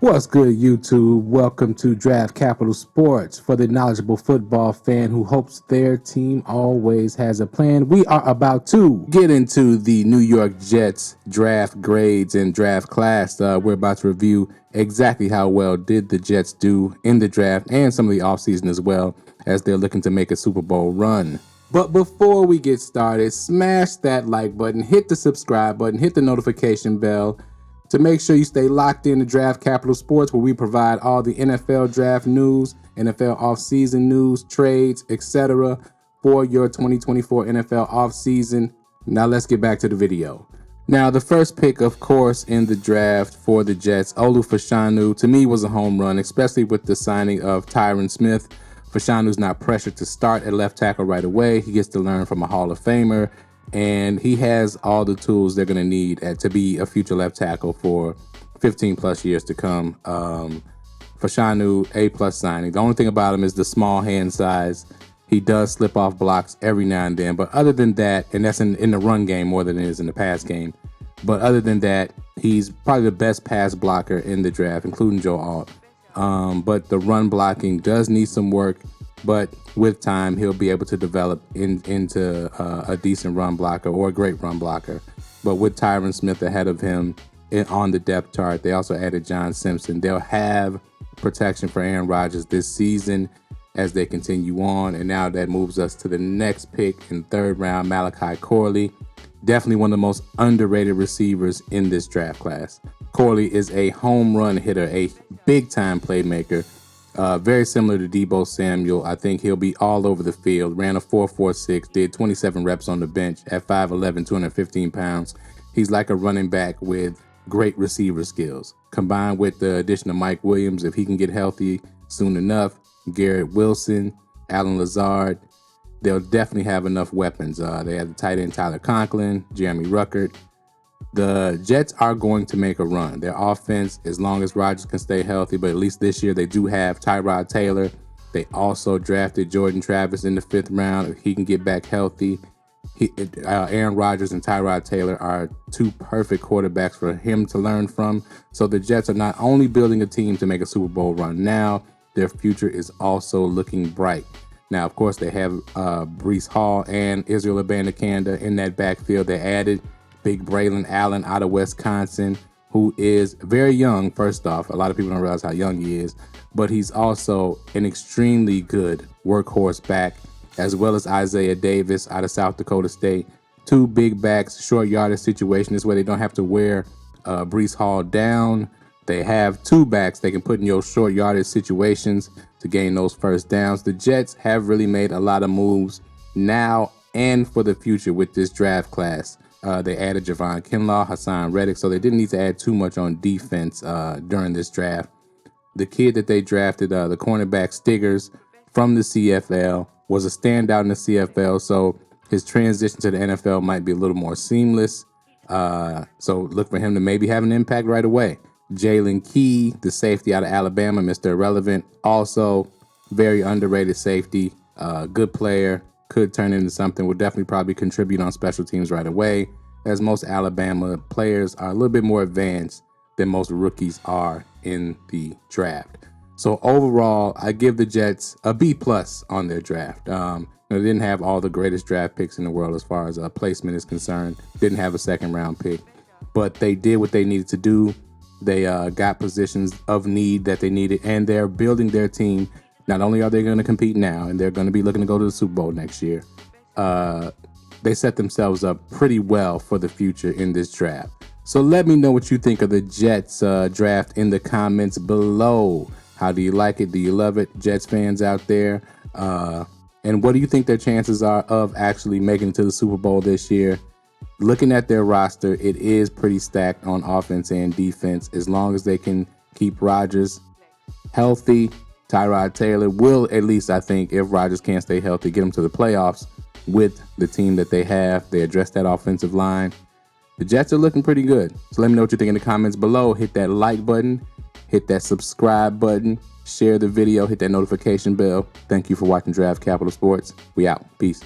What's good, YouTube? Welcome to Draft Capital Sports. For the knowledgeable football fan who hopes their team always has a plan, we are about to get into the New York Jets draft grades and draft class. We're about to review exactly how well did the Jets do in the draft and some of the offseason as well, as they're looking to make a Super Bowl run. But before we get started, smash that like button, hit the subscribe button, hit the notification bell, to make sure you stay locked in to Draft Capital Sports, where we provide all the NFL draft news, NFL offseason news, trades, etc. for your 2024 NFL offseason. Now let's get back to the video. Now, the first pick, of course, in the draft for the Jets, Olu Fashanu, to me was a home run, especially with the signing of Tyron Smith. Fashanu's not pressured to start at left tackle right away. He gets to learn from a Hall of Famer, and he has all the tools they're going to need to be a future left tackle for 15 plus years to come. Fashanu, A+ signing. The only thing about him is the small hand size. He does slip off blocks every now and then, but other than that, and that's in the run game more than it is in the pass game, but other than that, he's probably the best pass blocker in the draft, including Joe Alt. But the run blocking does need some work, but with time, he'll be able to develop into a decent run blocker or a great run blocker. But with Tyron Smith ahead of him on the depth chart, they also added John Simpson. They'll have protection for Aaron Rodgers this season as they continue on. And now that moves us to the next pick in third round, Malachi Corley. Definitely one of the most underrated receivers in this draft class. Corley is a home run hitter, a big-time playmaker, very similar to Deebo Samuel. I think he'll be all over the field. Ran a 4.46, did 27 reps on the bench at 5'11", 215 pounds. He's like a running back with great receiver skills. Combined with the addition of Mike Williams, if he can get healthy soon enough, Garrett Wilson, Alan Lazard, they'll definitely have enough weapons. They have the tight end Tyler Conklin, Jeremy Ruckert. The Jets are going to make a run. Their offense, as long as Rodgers can stay healthy, but at least this year they do have Tyrod Taylor. They also drafted Jordan Travis in the 5th round. If he can get back healthy, Aaron Rodgers and Tyrod Taylor are two perfect quarterbacks for him to learn from. So the Jets are not only building a team to make a Super Bowl run now, their future is also looking bright. Now, of course, they have Breece Hall and Israel Abanikanda in that backfield. They added big Braelon Allen out of Wisconsin, who is very young, first off. A lot of people don't realize how young he is, but he's also an extremely good workhorse back, as well as Isaiah Davis out of South Dakota State. Two big backs, short yardage situation. This way they don't have to wear Breece Hall down. They have two backs they can put in your short yardage situations to gain those first downs. The Jets have really made a lot of moves now and for the future with this draft class. They added Javon Kinlaw, Hassan Reddick, so they didn't need to add too much on defense during this draft. The kid that they drafted, the cornerback Stiggers from the CFL, was a standout in the CFL, so his transition to the NFL might be a little more seamless. So look for him to maybe have an impact right away. Jalen Key, the safety out of Alabama, Mr. Irrelevant, also very underrated safety, good player. Could turn into something, will definitely probably contribute on special teams right away, as most Alabama players are a little bit more advanced than most rookies are in the draft. So overall, I give the Jets a B+ on their draft. They didn't have all the greatest draft picks in the world as far as placement is concerned. Didn't have a 2nd round pick, but they did what they needed to do. They got positions of need that they needed, and they're building their team. Not only are they going to compete now, and they're going to be looking to go to the Super Bowl next year, they set themselves up pretty well for the future in this draft. So let me know what you think of the Jets draft in the comments below. How do you like it? Do you love it, Jets fans out there? And what do you think their chances are of actually making it to the Super Bowl this year? Looking at their roster, it is pretty stacked on offense and defense. As long as they can keep Rodgers healthy, Tyrod Taylor will, at least I think, if Rodgers can't stay healthy, get them to the playoffs with the team that they have. They address that offensive line. The Jets are looking pretty good. So let me know what you think in the comments below. Hit that like button, hit that subscribe button, share the video, hit that notification bell. Thank you for watching Draft Capital Sports. We out. Peace.